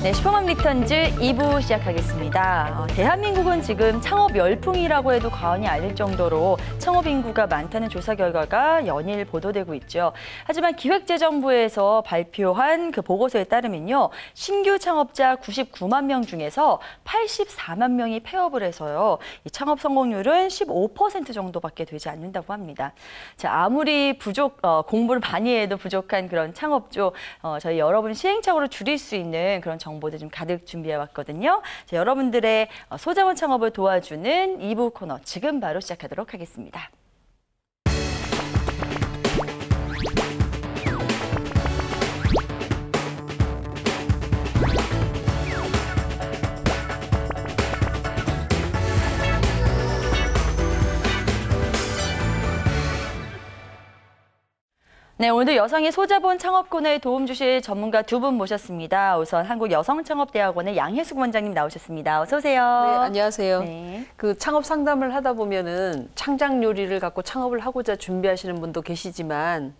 네, 슈퍼맘 리턴즈 2부 시작하겠습니다. 대한민국은 지금 창업 열풍이라고 해도 과언이 아닐 정도로 창업 인구가 많다는 조사 결과가 연일 보도되고 있죠. 하지만 기획재정부에서 발표한 그 보고서에 따르면요. 신규 창업자 99만 명 중에서 84만 명이 폐업을 해서요. 이 창업 성공률은 15% 정도밖에 되지 않는다고 합니다. 자, 아무리 공부를 많이 해도 부족한 그런 창업주, 저희 여러분 시행착오를 줄일 수 있는 그런 정보들 좀 가득 준비해왔거든요. 자, 여러분들의 소자원 창업을 도와주는 2부 코너 지금 바로 시작하도록 하겠습니다. 네, 오늘도 여성의 소자본 창업권에 도움 주실 전문가 두 분 모셨습니다. 우선 한국여성창업대학원의 양혜숙 원장님 나오셨습니다. 어서 오세요. 네, 안녕하세요. 네. 그 창업 상담을 하다 보면은 창작 요리를 갖고 창업을 하고자 준비하시는 분도 계시지만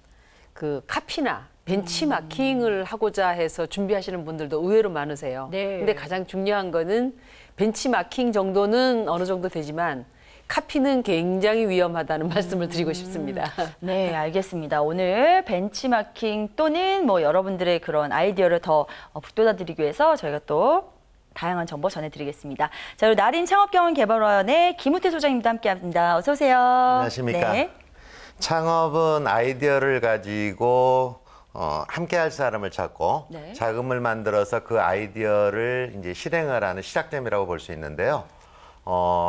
그 카피나 벤치마킹을 하고자 해서 준비하시는 분들도 의외로 많으세요. 네. 근데 가장 중요한 거는 벤치마킹 정도는 어느 정도 되지만 카피는 굉장히 위험하다는 말씀을 드리고 싶습니다. 네, 알겠습니다. 오늘 벤치마킹 또는 여러분들의 그런 아이디어를 더 북돋아드리기 위해서 저희가 또 다양한 정보 전해드리겠습니다. 자, 그리고 나린 창업경영개발원의 김우태 소장님도 함께합니다. 어서 오세요. 안녕하십니까. 네. 창업은 아이디어를 가지고 함께할 사람을 찾고 네. 자금을 만들어서 그 아이디어를 이제 실행을 하는 시작점이라고 볼 수 있는데요.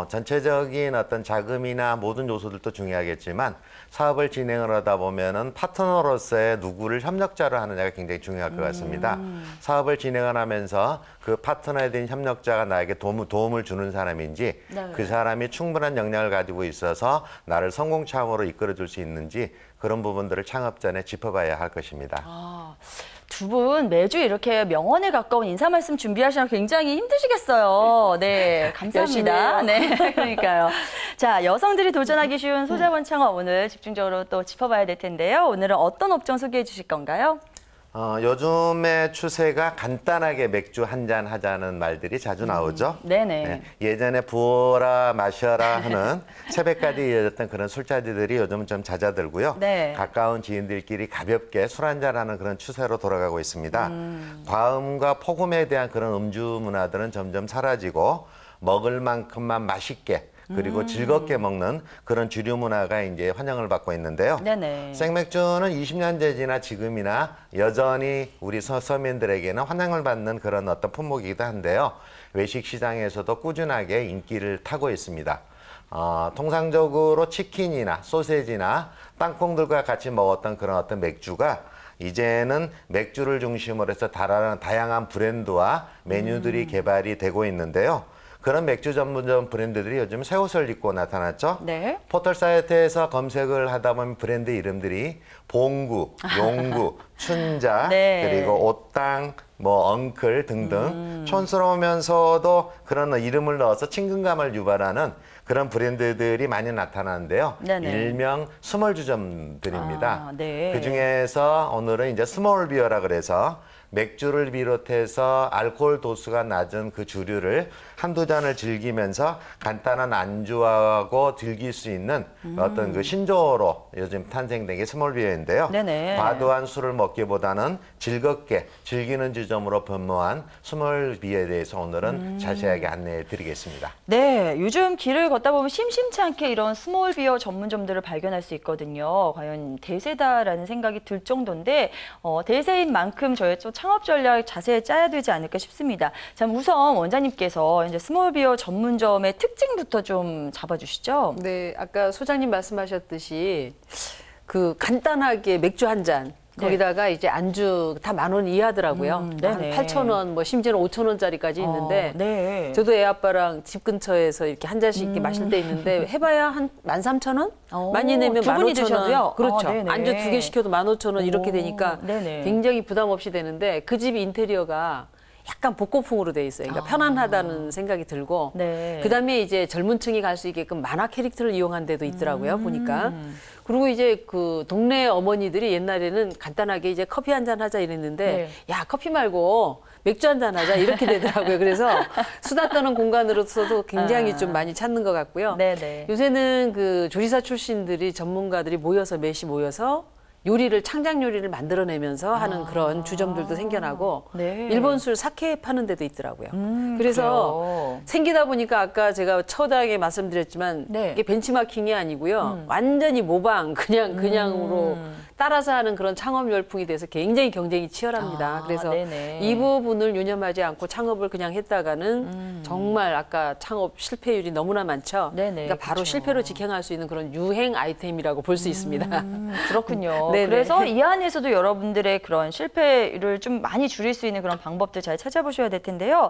전체적인 어떤 자금이나 모든 요소들도 중요하겠지만 사업을 진행을 하다 보면은 파트너로서의 누구를 협력자로 하느냐가 굉장히 중요할 것 같습니다. 사업을 진행을 하면서 그 파트너에 대한 협력자가 나에게 도움을 주는 사람인지 네. 그 사람이 충분한 역량을 가지고 있어서 나를 성공 창업으로 이끌어 줄 수 있는지 그런 부분들을 창업 전에 짚어봐야 할 것입니다. 두 분 매주 이렇게 명언에 가까운 인사 말씀 준비하시면 굉장히 힘드시겠어요. 네, 감사합니다. 네, 그러니까요. 자, 여성들이 도전하기 쉬운 소자본 창업 오늘 집중적으로 또 짚어봐야 될 텐데요. 오늘은 어떤 업종 소개해 주실 건가요? 요즘의 추세가 간단하게 맥주 한 잔 하자는 말들이 자주 나오죠. 네네. 네, 예전에 부어라 마셔라 하는 새벽까지 이어졌던 그런 술자리들이 요즘은 좀 잦아들고요. 네. 가까운 지인들끼리 가볍게 술 한잔 하는 그런 추세로 돌아가고 있습니다. 과음과 폭음에 대한 그런 음주 문화들은 점점 사라지고 먹을 만큼만 맛있게 그리고 즐겁게 먹는 그런 주류 문화가 이제 환영을 받고 있는데요. 네네. 생맥주는 20년째 지나 지금이나 여전히 우리 서민들에게는 환영을 받는 그런 어떤 품목이기도 한데요. 외식 시장에서도 꾸준하게 인기를 타고 있습니다. 통상적으로 치킨이나 소세지나 땅콩들과 같이 먹었던 그런 어떤 맥주가 이제는 맥주를 중심으로 해서 다양한 브랜드와 메뉴들이 개발이 되고 있는데요. 그런 맥주 전문점 브랜드들이 요즘 새 옷을 입고 나타났죠. 네. 포털 사이트에서 검색을 하다 보면 브랜드 이름들이 봉구, 용구, 춘자, 네. 그리고 옷당, 엉클 등등 촌스러우면서도 그런 이름을 넣어서 친근감을 유발하는 그런 브랜드들이 많이 나타나는데요. 네네. 일명 스몰주점들입니다. 네. 그중에서 오늘은 이제 스몰 비어라 그래서 맥주를 비롯해서 알코올 도수가 낮은 그 주류를 한두 잔을 즐기면서 간단한 안주하고 즐길 수 있는 어떤 그 신조어로 요즘 탄생된 게 스몰비어인데요. 네네. 과도한 술을 먹기보다는 즐겁게 즐기는 지점으로 변모한 스몰비어에 대해서 오늘은 자세하게 안내해 드리겠습니다. 네, 요즘 길을 걷다 보면 심심치 않게 이런 스몰 비어 전문점들을 발견할 수 있거든요. 과연 대세다라는 생각이 들 정도인데 대세인 만큼 저희 또 창업 전략 자세히 짜야 되지 않을까 싶습니다. 자, 우선 원장님께서 이제 스몰 비어 전문점의 특징부터 좀 잡아주시죠. 네, 아까 소장님 말씀하셨듯이 그 간단하게 맥주 한 잔 거기다가 이제 안주 다 10,000원 이하더라고요. 한 네네. 8,000원, 심지어는 5,000원짜리까지 있는데 네. 저도 애 아빠랑 집 근처에서 이렇게 한 잔씩 이렇게 마실 때 있는데 해봐야 한 13,000원? 많이 내면 두 분이 15,000원. 드셔도요? 그렇죠. 네네. 안주 2개 시켜도 15,000원 이렇게 되니까 네네. 굉장히 부담 없이 되는데 그 집 인테리어가 약간 복고풍으로 돼 있어요. 그러니까 편안하다는 생각이 들고 네. 그다음에 이제 젊은 층이 갈 수 있게끔 만화 캐릭터를 이용한 데도 있더라고요. 보니까. 그리고 이제 그 동네 어머니들이 옛날에는 간단하게 이제 커피 한 잔 하자 이랬는데 야, 커피 말고 맥주 한 잔 하자 이렇게 되더라고요. 그래서 수다 떠는 공간으로서도 굉장히 좀 많이 찾는 것 같고요. 네네. 요새는 그 조리사 출신들이 전문가들이 모여서 몇이 모여서 요리를 창작 요리를 만들어내면서 하는 그런 주점들도 생겨나고 네. 일본 술 사케 파는 데도 있더라고요. 그래서 그래요. 생기다 보니까 아까 제가 처당에 말씀드렸지만 네. 이게 벤치마킹이 아니고요. 완전히 모방 그냥으로 따라서 하는 그런 창업 열풍이 돼서 굉장히 경쟁이 치열합니다. 그래서 네네. 이 부분을 유념하지 않고 창업을 그냥 했다가는 정말 아까 창업 실패율이 너무나 많죠. 네네, 그러니까 바로 그쵸. 실패로 직행할 수 있는 그런 유행 아이템이라고 볼 수 있습니다. 그렇군요. 네네. 그래서 이 안에서도 여러분들의 그런 실패를 좀 많이 줄일 수 있는 그런 방법들 잘 찾아보셔야 될 텐데요.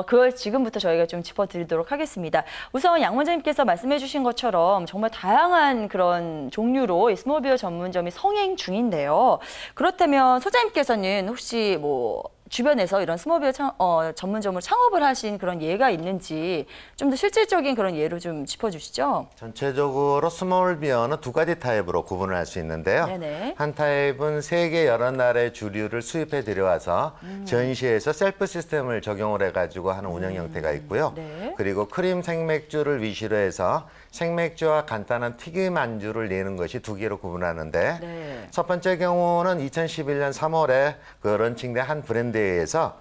그걸 지금부터 저희가 좀 짚어드리도록 하겠습니다. 우선 양 원장님께서 말씀해주신 것처럼 정말 다양한 그런 종류로 이 스몰비어 전문점이 성행 중인데요. 그렇다면 소장님께서는 혹시 뭐 주변에서 이런 스몰비어 전문점을 창업을 하신 그런 예가 있는지 좀 더 실질적인 그런 예로 좀 짚어주시죠. 전체적으로 스몰 비어는 두 가지 타입으로 구분을 할 수 있는데요. 네네. 한 타입은 세계 여러 나라의 주류를 수입해 들여와서 전시에서 셀프 시스템을 적용을 해가지고 하는 운영 형태가 있고요. 네. 그리고 크림 생맥주를 위시로 해서 생맥주와 간단한 튀김 안주를 내는 것이 두 개로 구분하는데 네. 첫 번째 경우는 2011년 3월에 그 런칭된 한 브랜드에 의해서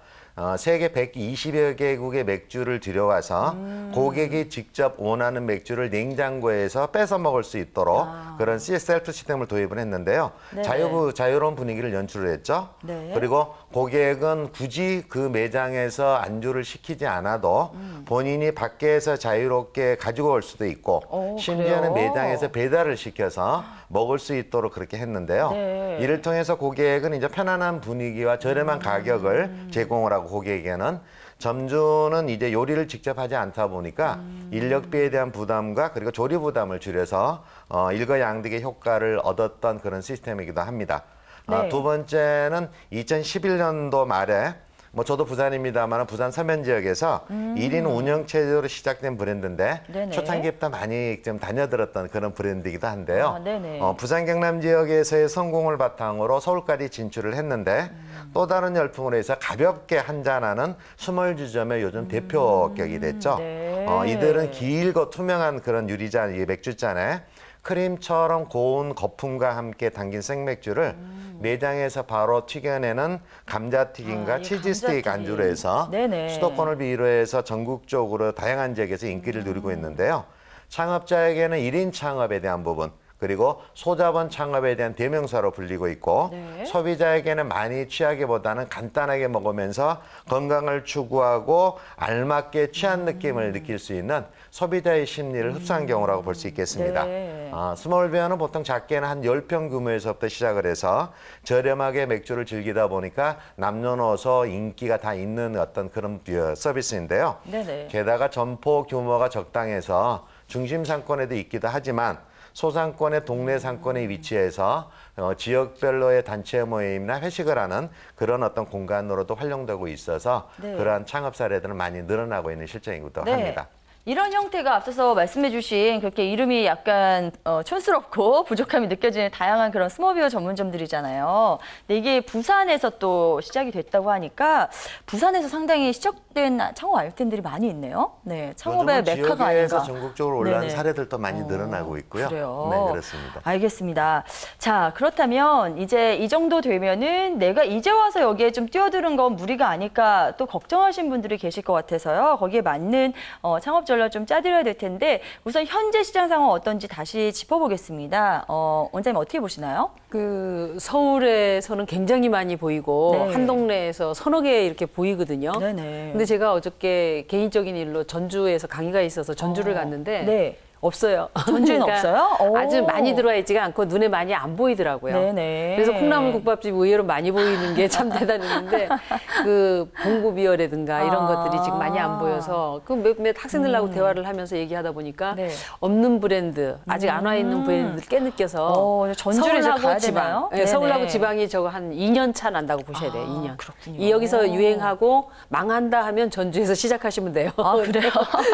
세계 120여 개국의 맥주를 들여와서 고객이 직접 원하는 맥주를 냉장고에서 뺏어 먹을 수 있도록 그런 셀프 시스템을 도입을 했는데요. 네. 자유로운 분위기를 연출을 했죠. 네. 그리고 고객은 굳이 그 매장에서 안주를 시키지 않아도 본인이 밖에서 자유롭게 가지고 올 수도 있고 심지어는 그래요? 매장에서 배달을 시켜서 먹을 수 있도록 그렇게 했는데요. 네. 이를 통해서 고객은 이제 편안한 분위기와 저렴한 가격을 제공을 하고 고객에게는 점주는 이제 요리를 직접 하지 않다 보니까 인력비에 대한 부담과 그리고 조리 부담을 줄여서 일거양득의 효과를 얻었던 그런 시스템이기도 합니다. 네. 두 번째는 2011년도 말에 뭐 저도 부산입니다만 부산 서면 지역에서 1인 운영 체제로 시작된 브랜드인데 네네. 초창기부터 많이 좀 다녀들었던 그런 브랜드이기도 한데요. 네네. 부산 경남 지역에서의 성공을 바탕으로 서울까지 진출을 했는데 또 다른 열풍으로 해서 가볍게 한잔하는 스몰주점의 요즘 대표격이 됐죠. 네. 이들은 길고 투명한 그런 유리잔, 이 맥주잔에 크림처럼 고운 거품과 함께 담긴 생맥주를 매장에서 바로 튀겨내는 감자튀김과 이 치즈 스테이크 감자튀김. 안주로 해서 네네. 수도권을 비롯 해서 전국적으로 다양한 지역에서 인기를 누리고 있는데요. 창업자에게는 1인 창업에 대한 부분, 그리고 소자본 창업에 대한 대명사로 불리고 있고 네. 소비자에게는 많이 취하기보다는 간단하게 먹으면서 건강을 추구하고 알맞게 취한 느낌을 느낄 수 있는 소비자의 심리를 흡수한 경우라고 볼 수 있겠습니다. 네. 스몰비어는 보통 작게는 한 10평 규모에서부터 시작을 해서 저렴하게 맥주를 즐기다 보니까 남녀노소 인기가 다 있는 어떤 그런 비어 서비스인데요. 네네. 게다가 점포 규모가 적당해서 중심 상권에도 있기도 하지만 소상권의 동네 상권에 위치해서 지역별로의 단체 모임이나 회식을 하는 그런 어떤 공간으로도 활용되고 있어서 네. 그러한 창업 사례들은 많이 늘어나고 있는 실정이기도 합니다. 이런 형태가 앞서서 말씀해주신 그렇게 이름이 약간 촌스럽고 부족함이 느껴지는 다양한 그런 스몰비어 전문점들이잖아요. 근데 이게 부산에서 또 시작이 됐다고 하니까 부산에서 상당히 시작된 창업 아이템들이 많이 있네요. 네, 창업의 요즘은 메카가 지역에서 아닌가. 전국적으로 올라온 네네. 사례들도 많이 늘어나고 있고요. 그래요. 네, 그렇습니다. 알겠습니다. 자, 그렇다면 이제 이 정도 되면은 내가 이제 와서 여기에 좀 뛰어드는 건 무리가 아닐까 또 걱정하신 분들이 계실 것 같아서요. 거기에 맞는 창업 전략 좀 짜드려야 될 텐데 우선 현재 시장 상황 어떤지 다시 짚어보겠습니다. 원장님 어떻게 보시나요? 그 서울에서는 굉장히 많이 보이고 네. 한 동네에서 서너 개 이렇게 보이거든요. 네네. 근데 제가 어저께 개인적인 일로 전주에서 강의가 있어서 전주를 갔는데 네. 없어요. 전주에는 없어요? 오. 아주 많이 들어와 있지가 않고 눈에 많이 안 보이더라고요. 네네. 그래서 콩나물국밥집 의외로 많이 보이는 게 참 대단했는데 그 봉구비어라든가 이런 것들이 지금 많이 안 보여서 그 몇몇 학생들하고 대화를 하면서 얘기하다 보니까 네. 없는 브랜드, 아직 안 와 있는 브랜드를 깨 느껴서 전주를 이제 가야 되나요? 네, 서울하고 지방이 저거 한 2년 차 난다고 보셔야 돼요. 2년. 그렇군요. 여기서 유행하고 망한다 하면 전주에서 시작하시면 돼요. 그래요?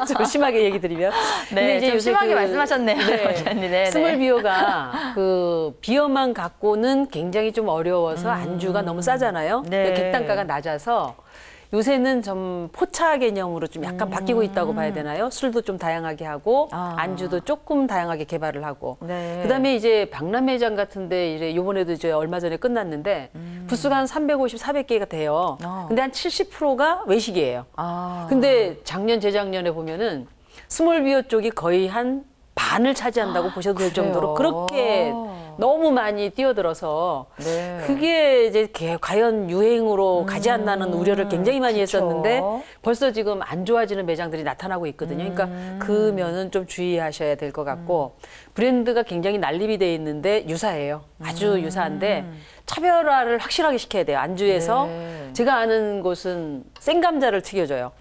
좀 심하게 얘기 드리면. 네, 좀 요새 심하게 말씀하셨네요. 네. 스몰 비어가 그 비어만 갖고는 굉장히 좀 어려워서 안주가 너무 싸잖아요. 네. 객단가가 낮아서 요새는 좀 포차 개념으로 좀 약간 바뀌고 있다고 봐야 되나요? 술도 좀 다양하게 하고 안주도 조금 다양하게 개발을 하고. 네. 그다음에 이제 박람회장 같은데 이제 요번에도 이제 얼마 전에 끝났는데 부스가 한 350, 400개가 돼요. 근데 한 70%가 외식이에요. 근데 작년, 재작년에 보면은 스몰 비어 쪽이 거의 한 반을 차지한다고 보셔도 될 정도로 그렇게 너무 많이 뛰어들어서 네. 그게 이제 과연 유행으로 가지 않나는 우려를 굉장히 많이 했었는데 벌써 지금 안 좋아지는 매장들이 나타나고 있거든요. 그러니까 그 면은 좀 주의하셔야 될 것 같고 브랜드가 굉장히 난립이 돼 있는데 유사해요. 아주 유사한데 차별화를 확실하게 시켜야 돼요. 안주에서 제가 아는 곳은 생감자를 튀겨줘요.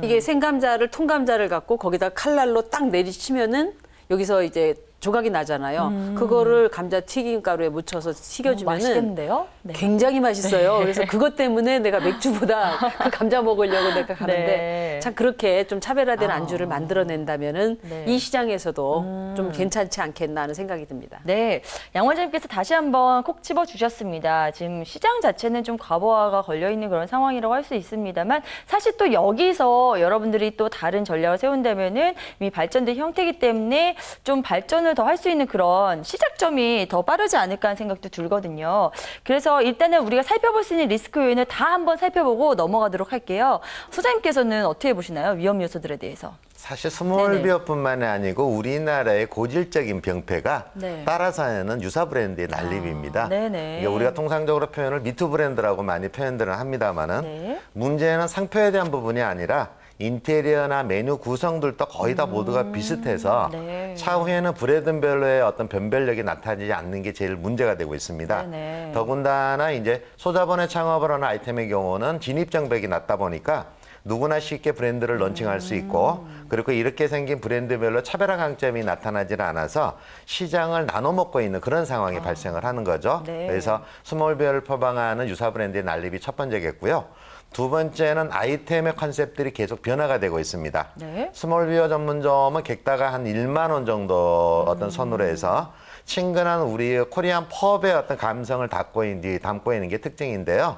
이게 생감자를 통감자를 갖고 거기다 칼날로 딱 내리치면은 여기서 이제 조각이 나잖아요. 그거를 감자 튀김 가루에 묻혀서 튀겨주면은 맛있겠는데요? 네. 굉장히 맛있어요. 그래서 그것 때문에 내가 맥주보다 그 감자 먹으려고 내가 가는데 참 그렇게 좀 차별화된 안주를 만들어낸다면은 이 시장에서도 좀 괜찮지 않겠나 하는 생각이 듭니다. 네, 양 원장님께서 다시 한번 콕 집어주셨습니다. 지금 시장 자체는 좀 과부하가 걸려있는 그런 상황이라고 할 수 있습니다만 사실 또 여기서 여러분들이 또 다른 전략을 세운다면은 이미 발전된 형태이기 때문에 좀 발전을 더 할 수 있는 그런 시작점이 더 빠르지 않을까 하는 생각도 들거든요. 그래서 일단은 우리가 살펴볼 수 있는 리스크 요인을 다 한번 살펴보고 넘어가도록 할게요. 소장님께서는 어떻게 보시나요? 위험 요소들에 대해서. 사실 스몰 비어뿐만이 아니고 우리나라의 고질적인 병폐가 네. 따라서는 유사 브랜드의 난립입니다. 네네. 우리가 통상적으로 표현을 미투 브랜드라고 많이 표현들을 합니다만은 문제는 상표에 대한 부분이 아니라 인테리어나 메뉴 구성들도 거의 다 모두가 비슷해서 차후에는 브랜드별로의 어떤 변별력이 나타나지 않는 게 제일 문제가 되고 있습니다. 더군다나 이제 소자본에 창업을 하는 아이템의 경우는 진입장벽이 낮다 보니까 누구나 쉽게 브랜드를 런칭할 수 있고 그리고 이렇게 생긴 브랜드별로 차별화 강점이 나타나질 않아서 시장을 나눠 먹고 있는 그런 상황이 발생을 하는 거죠. 그래서 스몰비어를 표방하는 유사 브랜드의 난립이 첫 번째겠고요. 두 번째는 아이템의 컨셉들이 계속 변화가 되고 있습니다. 스몰비어 전문점은 객다가 한 1만 원 정도 어떤 선으로 해서 친근한 우리 코리안 펍의 어떤 감성을 담고 있는 게 특징인데요.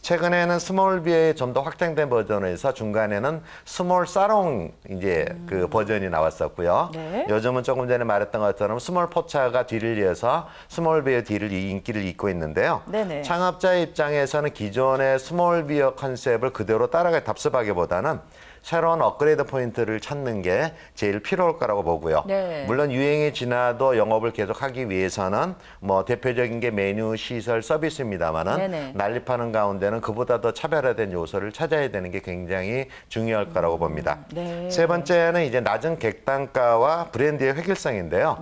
최근에는 스몰 비어의 좀 더 확장된 버전에서 중간에는 스몰 사롱 이제 그 버전이 나왔었고요. 요즘은 조금 전에 말했던 것처럼 스몰 포차가 뒤를 이어서 스몰 비어 뒤를 인기를 잇고 있는데요. 창업자 입장에서는 기존의 스몰 비어 컨셉을 그대로 따라가 답습하기보다는 새로운 업그레이드 포인트를 찾는 게 제일 필요할 거라고 보고요. 물론 유행이 지나도 영업을 계속하기 위해서는 뭐 대표적인 게 메뉴, 시설, 서비스입니다만은 난립하는 가운데는 그보다 더 차별화된 요소를 찾아야 되는 게 굉장히 중요할 거라고 봅니다. 세 번째는 이제 낮은 객단가와 브랜드의 획일성인데요.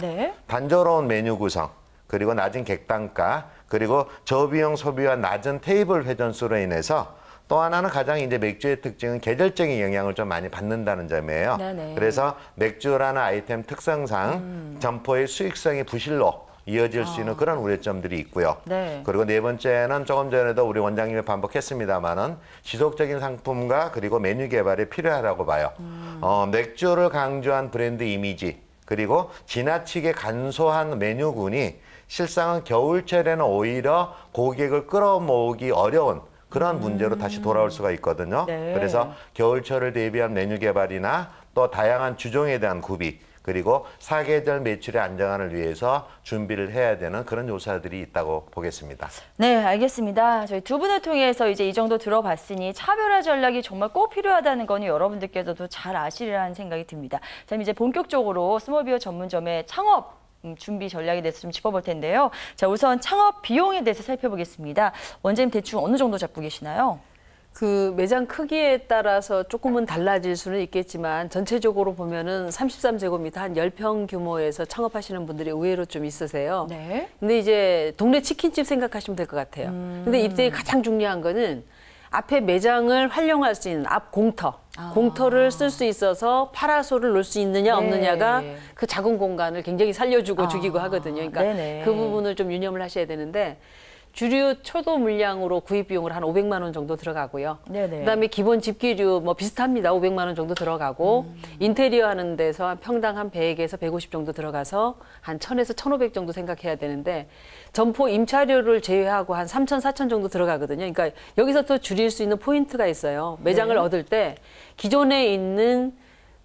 단조로운 메뉴 구성, 그리고 낮은 객단가, 그리고 저비용 소비와 낮은 테이블 회전수로 인해서 또 하나는 가장 이제 맥주의 특징은 계절적인 영향을 좀 많이 받는다는 점이에요. 그래서 맥주라는 아이템 특성상 점포의 수익성이 부실로 이어질 수 있는 그런 우려점들이 있고요. 그리고 네 번째는 조금 전에도 우리 원장님이 반복했습니다만은 지속적인 상품과 그리고 메뉴 개발이 필요하다고 봐요. 맥주를 강조한 브랜드 이미지 그리고 지나치게 간소한 메뉴군이 실상은 겨울철에는 오히려 고객을 끌어모으기 어려운 그런 문제로 다시 돌아올 수가 있거든요. 그래서 겨울철을 대비한 메뉴 개발이나 또 다양한 주종에 대한 구비 그리고 사계절 매출의 안정화를 위해서 준비를 해야 되는 그런 요소들이 있다고 보겠습니다. 네, 알겠습니다. 저희 두 분을 통해서 이제 이 정도 들어봤으니 차별화 전략이 정말 꼭 필요하다는 거는 여러분들께서도 잘 아시리라는 생각이 듭니다. 자, 이제 본격적으로 스몰비어 전문점의 창업 준비 전략에 대해서 좀 짚어볼 텐데요. 자, 우선 창업 비용에 대해서 살펴보겠습니다. 원장님 대충 어느 정도 잡고 계시나요? 그 매장 크기에 따라서 조금은 달라질 수는 있겠지만 전체적으로 보면은 33제곱미터 한 10평 규모에서 창업하시는 분들이 의외로 좀 있으세요. 네. 근데 이제 동네 치킨집 생각하시면 될 것 같아요. 근데 이때 가장 중요한 거는 앞에 매장을 활용할 수 있는 앞 공터. 공터를 쓸 수 있어서 파라솔을 놓을 수 있느냐 네. 없느냐가 그 작은 공간을 굉장히 살려주고 죽이고 하거든요. 그러니까 네네. 그 부분을 좀 유념을 하셔야 되는데 주류 초도 물량으로 구입 비용을 한 500만 원 정도 들어가고요. 네네. 그다음에 기본 집기류 뭐 비슷합니다. 500만 원 정도 들어가고 인테리어 하는 데서 한 평당 한 100에서 150 정도 들어가서 한 1000에서 1500 정도 생각해야 되는데 점포 임차료를 제외하고 한 3000, 4000 정도 들어가거든요. 그러니까 여기서 또 줄일 수 있는 포인트가 있어요. 매장을 네. 얻을 때 기존에 있는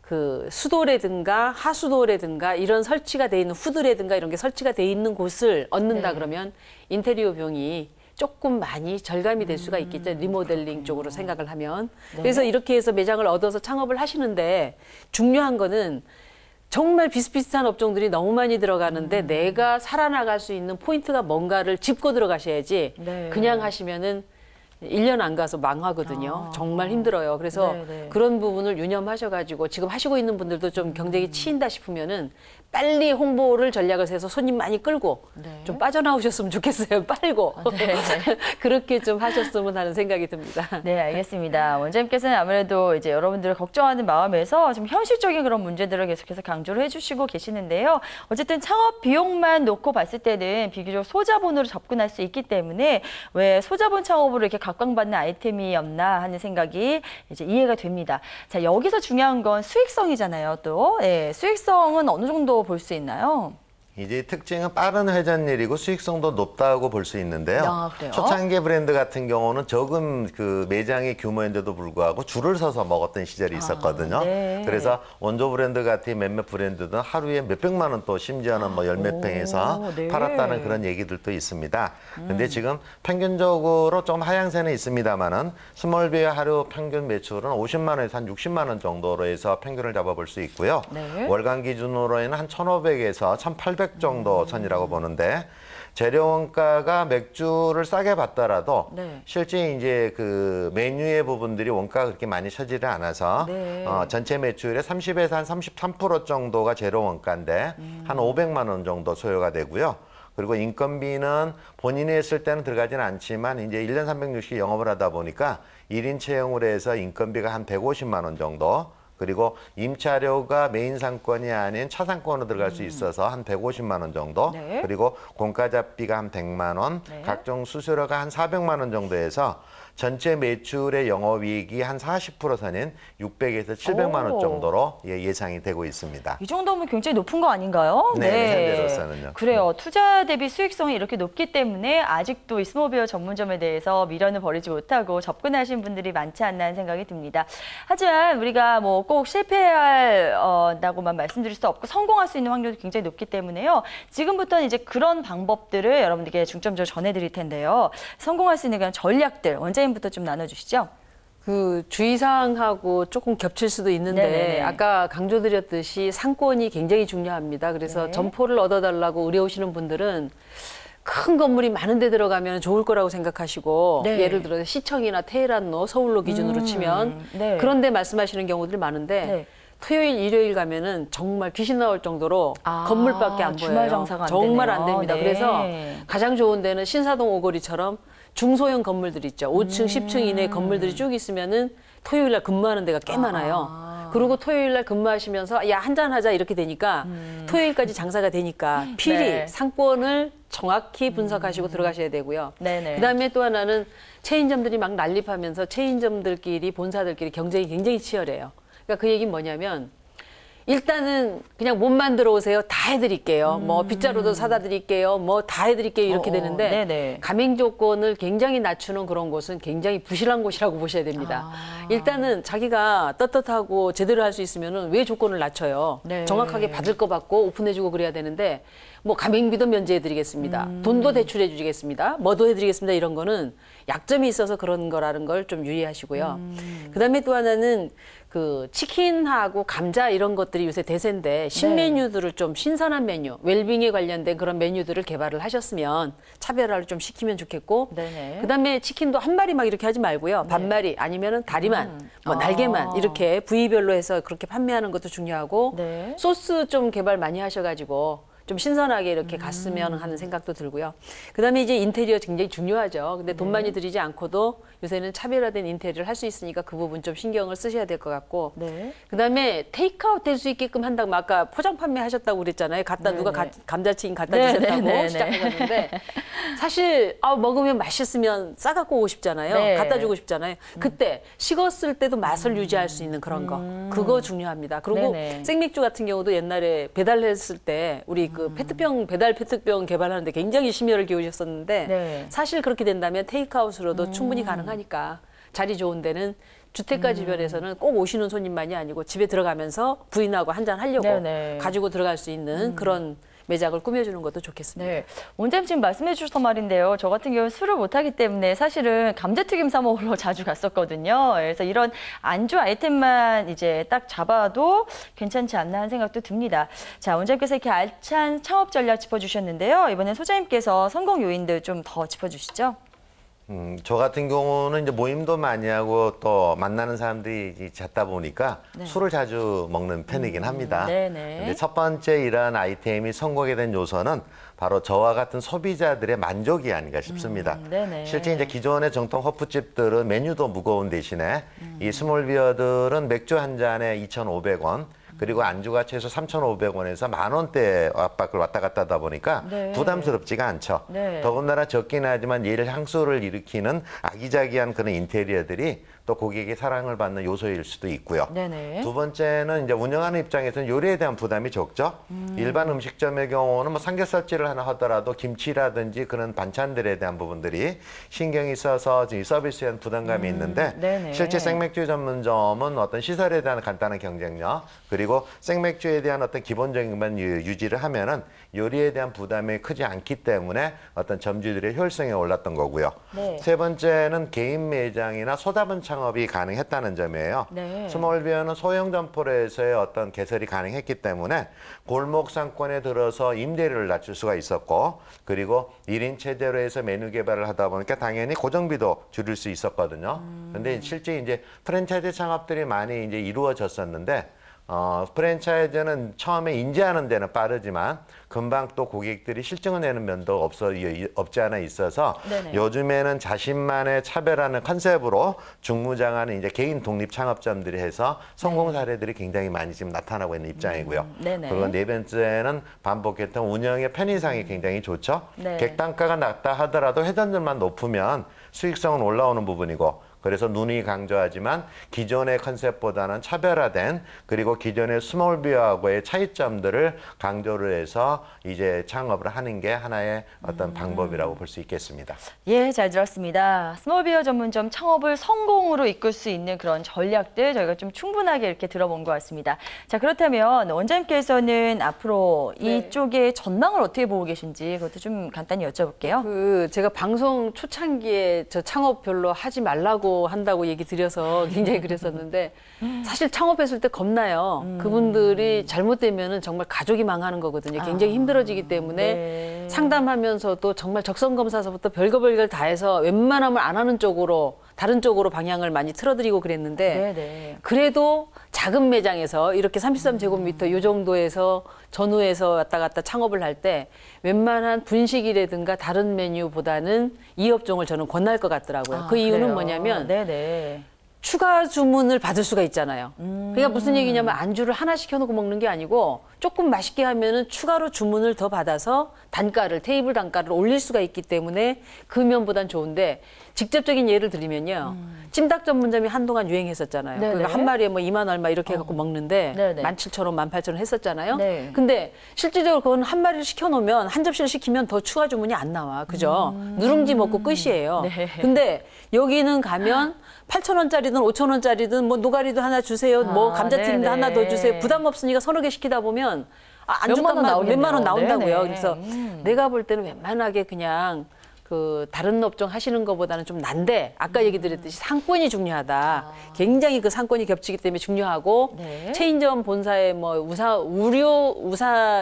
그 수도라든가 하수도라든가 이런 설치가 돼 있는 후드라든가 이런 게 설치가 돼 있는 곳을 얻는다 네. 그러면 인테리어 비용이 조금 많이 절감이 될 수가 있겠죠. 리모델링 쪽으로 생각을 하면. 네. 그래서 이렇게 해서 매장을 얻어서 창업을 하시는데 중요한 거는 정말 비슷비슷한 업종들이 너무 많이 들어가는데 내가 살아나갈 수 있는 포인트가 뭔가를 짚고 들어가셔야지 네. 그냥 하시면은 1년 안 가서 망하거든요. 정말 힘들어요. 그래서 네네. 그런 부분을 유념하셔가지고 지금 하시고 있는 분들도 좀 경쟁이 치인다 싶으면은 빨리 홍보를 전략을 세서 손님 많이 끌고 네. 좀 빠져나오셨으면 좋겠어요. 빨고. 네. 그렇게 좀 하셨으면 하는 생각이 듭니다. 네, 알겠습니다. 원장님께서는 아무래도 이제 여러분들을 걱정하는 마음에서 좀 현실적인 그런 문제들을 계속해서 강조를 해주시고 계시는데요. 어쨌든 창업 비용만 놓고 봤을 때는 비교적 소자본으로 접근할 수 있기 때문에 왜 소자본 창업으로 이렇게 각광받는 아이템이었나 하는 생각이 이제 이해가 됩니다. 자, 여기서 중요한 건 수익성이잖아요. 또 네, 수익성은 어느 정도 볼 수 있나요? 이제 특징은 빠른 회전율이고 수익성도 높다고 볼 수 있는데요. 아, 그래요? 초창기 브랜드 같은 경우는 적은 그 매장의 규모인데도 불구하고 줄을 서서 먹었던 시절이 있었거든요. 네. 그래서 원조 브랜드 같은 몇몇 브랜드는 하루에 몇백만 원 또 심지어는 뭐 열몇 평에서 오, 네. 팔았다는 그런 얘기들도 있습니다. 근데 지금 평균적으로 좀 하향세는 있습니다만은 스몰비의 하루 평균 매출은 50만 원에서 한 60만 원 정도로 해서 평균을 잡아볼 수 있고요. 네. 월간 기준으로는 한 1,500에서 1,800 정도 선이라고 보는데 재료 원가가 맥주를 싸게 받더라도 네. 실제 이제 그 메뉴의 부분들이 원가가 그렇게 많이 쳐지지 않아서 네. 전체 매출의 30에서 한 33% 정도가 재료 원가인데 한 500만 원 정도 소요가 되고요. 그리고 인건비는 본인이 했을 때는 들어가지는 않지만 이제 1년 360일 영업을 하다 보니까 1인 채용으로 해서 인건비가 한 150만 원 정도, 그리고 임차료가 메인 상권이 아닌 차상권으로 들어갈 수 있어서 한 150만 원 정도, 네. 그리고 공과잡비가 한 100만 원, 네. 각종 수수료가 한 400만 원 정도 해서 전체 매출의 영업이익이 한 40% 선인 600에서 700만 원 오. 정도로 예상이 되고 있습니다. 이 정도면 굉장히 높은 거 아닌가요? 네, 현재로서는요. 그래요. 투자 대비 수익성이 이렇게 높기 때문에 아직도 이 스몰비어 전문점에 대해서 미련을 버리지 못하고 접근하신 분들이 많지 않나 하는 생각이 듭니다. 하지만 우리가 뭐 꼭 실패한다고만 말씀드릴 수 없고 성공할 수 있는 확률도 굉장히 높기 때문에요. 지금부터는 이제 그런 방법들을 여러분들께 중점적으로 전해드릴 텐데요. 성공할 수 있는 그런 전략들 원장님부터 좀 나눠주시죠. 그 주의사항하고 조금 겹칠 수도 있는데 네네네. 아까 강조드렸듯이 상권이 굉장히 중요합니다. 그래서 네. 점포를 얻어달라고 의뢰오시는 분들은 큰 건물이 많은 데 들어가면 좋을 거라고 생각하시고 네. 예를 들어서 시청이나 테헤란로, 서울로 기준으로 치면 네. 그런데 말씀하시는 경우들이 많은데 네. 토요일, 일요일 가면은 정말 귀신 나올 정도로 아, 건물밖에 안 보여요. 주말 장사가 안 정말 되네요. 안 됩니다. 네. 그래서 가장 좋은 데는 신사동 오거리처럼 중소형 건물들 있죠. 5층, 10층 이내 건물들이 쭉 있으면은 토요일 날 근무하는 데가 꽤 많아요. 그리고 토요일 날 근무하시면서 야, 한잔 하자 이렇게 되니까 토요일까지 장사가 되니까 필히 네. 상권을 정확히 분석하시고 들어가셔야 되고요. 네네. 그다음에 또 하나는 체인점들이 막 난립하면서 체인점들끼리 본사들끼리 경쟁이 굉장히 치열해요. 그러니까 그 얘기는 뭐냐면 일단은 그냥 몸만 들어오세요. 다 해드릴게요. 뭐 빗자루도 사다 드릴게요. 뭐 다 해드릴게요. 이렇게 되는데 네네. 가맹 조건을 굉장히 낮추는 그런 곳은 굉장히 부실한 곳이라고 보셔야 됩니다. 일단은 자기가 떳떳하고 제대로 할 수 있으면은 왜 조건을 낮춰요? 네. 정확하게 받을 거 받고 오픈해주고 그래야 되는데 뭐 가맹비도 면제해드리겠습니다. 돈도 대출해주겠습니다. 뭐도 해드리겠습니다. 이런 거는 약점이 있어서 그런 거라는 걸 좀 유의하시고요. 그다음에 또 하나는 그 치킨하고 감자 이런 것들이 요새 대세인데 신메뉴들을 좀 신선한 메뉴, 웰빙에 관련된 그런 메뉴들을 개발을 하셨으면 차별화를 좀 시키면 좋겠고 네네. 그다음에 치킨도 한 마리 막 이렇게 하지 말고요. 반마리 아니면은 다리만, 뭐 날개만 이렇게 부위별로 해서 그렇게 판매하는 것도 중요하고 네. 소스 좀 개발 많이 하셔가지고 좀 신선하게 이렇게 갔으면 하는 생각도 들고요. 그다음에 이제 인테리어 굉장히 중요하죠. 근데 돈 많이 들이지 않고도 요새는 차별화된 인테리어를 할 수 있으니까 그 부분 좀 신경을 쓰셔야 될 것 같고. 네. 그다음에 테이크아웃 될 수 있게끔 한다고 아까 포장 판매하셨다고 그랬잖아요. 누가 감자튀김 갖다 네, 주셨다고 네, 네, 네. 시작하셨는데 사실 먹으면 맛있으면 싸갖고 오고 싶잖아요. 네. 갖다 주고 싶잖아요. 그때 식었을 때도 맛을 유지할 수 있는 그런 거. 그거 중요합니다. 그리고 네네. 생맥주 같은 경우도 옛날에 배달했을 때 우리 그 페트병 배달 페트병 개발하는데 굉장히 심혈을 기울이셨었는데 네. 사실 그렇게 된다면 테이크아웃으로도 충분히 가능하니까 자리 좋은 데는 주택가 주변에서는 꼭 오시는 손님만이 아니고 집에 들어가면서 부인하고 한잔 하려고 네네. 가지고 들어갈 수 있는 그런 매장을 꾸며주는 것도 좋겠습니다. 네. 원장님 지금 말씀해 주셔서 말인데요. 저 같은 경우는 술을 못하기 때문에 사실은 감자튀김 사 먹으러 자주 갔었거든요. 그래서 이런 안주 아이템만 이제 딱 잡아도 괜찮지 않나 하는 생각도 듭니다. 자, 원장님께서 이렇게 알찬 창업 전략 짚어주셨는데요. 이번엔 소장님께서 성공 요인들 좀 더 짚어주시죠. 저 같은 경우는 이제 모임도 많이 하고 또 만나는 사람들이 이제 잦다 보니까 술을 자주 먹는 편이긴 합니다. 네네. 근데 첫 번째 이런 아이템이 성공에 된 요소는 바로 저와 같은 소비자들의 만족이 아닌가 싶습니다. 네네. 실제 이제 기존의 정통 호프집들은 메뉴도 무거운 대신에 이 스몰비어들은 맥주 한 잔에 2,500원, 그리고 안주가 최소 3,500원에서 10,000원대 압박을 왔다 갔다 하다 보니까 네. 부담스럽지가 않죠. 네. 더군다나 적긴 하지만 향수를 일으키는 아기자기한 그런 인테리어들이 또 고객의 사랑을 받는 요소일 수도 있고요. 네네. 두 번째는 이제 운영하는 입장에서는 요리에 대한 부담이 적죠. 일반 음식점의 경우는 뭐 삼겹살집을 하나 하더라도 김치라든지 그런 반찬들에 대한 부분들이 신경이 써서 이 서비스에 대한 부담감이 있는데 네네. 실제 생맥주 전문점은 어떤 시설에 대한 간단한 경쟁력 그리고 생맥주에 대한 어떤 기본적인 것만 유지를 하면은 요리에 대한 부담이 크지 않기 때문에 어떤 점주들의 효율성이 올랐던 거고요. 네. 세 번째는 개인 매장이나 소담은 창업이 가능했다는 점이에요. 네. 스몰비어는 소형 점포에서의 어떤 개설이 가능했기 때문에 골목 상권에 들어서 임대료를 낮출 수가 있었고 그리고 1인 체제로 해서 메뉴 개발을 하다 보니까 당연히 고정비도 줄일 수 있었거든요. 근데 실제 이제 프랜차이즈 창업들이 많이 이제 이루어졌었는데 프랜차이즈는 처음에 인지하는 데는 빠르지만 금방 또 고객들이 실증을 내는 면도 없지 않아 있어서 네네. 요즘에는 자신만의 차별화는 컨셉으로 중무장하는 이제 개인 독립 창업점들이 해서 성공 사례들이 굉장히 많이 지금 나타나고 있는 입장이고요. 네네. 그리고 네 번째는 반복했던 운영의 편의상이 굉장히 좋죠. 네. 객단가가 낮다 하더라도 회전율만 높으면 수익성은 올라오는 부분이고 그래서 눈이 강조하지만 기존의 컨셉보다는 차별화된 그리고 기존의 스몰비어하고의 차이점들을 강조를 해서 이제 창업을 하는 게 하나의 어떤 방법이라고 볼 수 있겠습니다. 예, 잘 들었습니다. 스몰비어 전문점 창업을 성공으로 이끌 수 있는 그런 전략들 저희가 좀 충분하게 이렇게 들어본 것 같습니다. 자, 그렇다면 원장님께서는 앞으로 네. 이쪽의 전망을 어떻게 보고 계신지 그것도 좀 간단히 여쭤볼게요. 제가 방송 초창기에 저 창업 별로 하지 말라고 한다고 얘기 드려서 굉장히 그랬었는데 사실 창업했을 때 겁나요. 그분들이 잘못되면은 정말 가족이 망하는 거거든요. 굉장히 힘들어지기 때문에 네. 상담하면서도 정말 적성검사서부터 별걸 다 해서 웬만하면 안 하는 쪽으로 다른 쪽으로 방향을 많이 틀어드리고 그랬는데 네네. 그래도 작은 매장에서 이렇게 33제곱미터 이 정도에서 전후에서 왔다 갔다 창업을 할 때 웬만한 분식이라든가 다른 메뉴보다는 이 업종을 저는 권할 것 같더라고요. 그 이유는 그래요? 뭐냐면 네네. 추가 주문을 받을 수가 있잖아요. 그러니까 무슨 얘기냐면 안주를 하나 시켜놓고 먹는 게 아니고 조금 맛있게 하면은 추가로 주문을 더 받아서 테이블 단가를 올릴 수가 있기 때문에 그 면보단 좋은데 직접적인 예를 들면요. 찜닭 전문점이 한동안 유행했었잖아요. 네네. 그러니까 한 마리에 뭐 2만 얼마 이렇게 해갖고 먹는데 네네. 17,000원, 18,000원 했었잖아요. 네. 근데 실질적으로 그건 한 마리를 시켜놓으면 한 접시를 시키면 더 추가 주문이 안 나와. 그죠? 누룽지 먹고 끝이에요. 네. 근데 여기는 가면 8,000원짜리든 5,000원짜리든 뭐 노가리도 하나 주세요. 뭐 감자튀김도 네네. 하나 더 주세요. 부담 없으니까 서너 개 시키다 보면 안 몇만 원 좋단 나오겠네요. 몇만 원 나온다고요. 네네. 그래서 내가 볼 때는 웬만하게 그냥 그 다른 업종 하시는 것보다는 좀 난데 아까 얘기 드렸듯이 상권이 중요하다. 굉장히 그 상권이 겹치기 때문에 중요하고 네. 체인점 본사의 뭐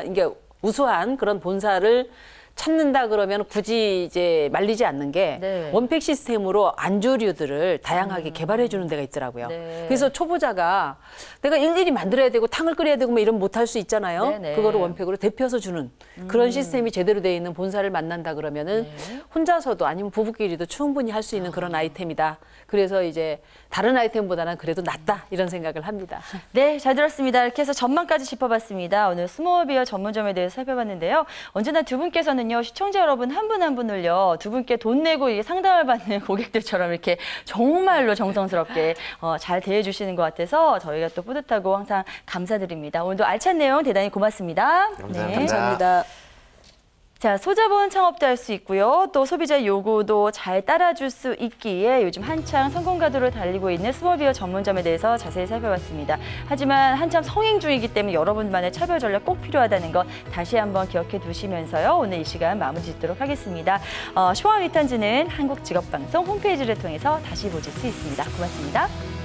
이게 우수한 그런 본사를 찾는다 그러면 굳이 이제 말리지 않는 게 네. 원팩 시스템으로 안주류들을 다양하게 개발해 주는 데가 있더라고요. 네. 그래서 초보자가 내가 일일이 만들어야 되고 탕을 끓여야 되고 뭐 이런 못할 수 있잖아요. 네네. 그거를 원팩으로 데펴서 주는 그런 시스템이 제대로 돼 있는 본사를 만난다 그러면은 혼자서도 아니면 부부끼리도 충분히 할 수 있는 그런 아이템이다. 그래서 이제 다른 아이템보다는 그래도 낫다 이런 생각을 합니다. 네, 잘 들었습니다. 이렇게 해서 전망까지 짚어봤습니다. 오늘 스몰비어 전문점에 대해서 살펴봤는데요. 언제나 두 분께서는요, 시청자 여러분 한 분 한 분을요, 두 분께 돈 내고 이 상담을 받는 고객들처럼 이렇게 정말로 정성스럽게 잘 대해주시는 것 같아서 저희가 또 뿌듯하고 항상 감사드립니다. 오늘도 알찬 내용 대단히 고맙습니다. 감사합니다. 네. 감사합니다. 자, 소자본 창업도 할 수 있고요. 또 소비자 요구도 잘 따라줄 수 있기에 요즘 한창 성공 가도를 달리고 있는 스몰비어 전문점에 대해서 자세히 살펴봤습니다. 하지만 한참 성행 중이기 때문에 여러분만의 차별 전략 꼭 필요하다는 것 다시 한번 기억해 두시면서요. 오늘 이 시간 마무리 짓도록 하겠습니다. 쇼와 위탄즈는 한국직업방송 홈페이지를 통해서 다시 보실 수 있습니다. 고맙습니다.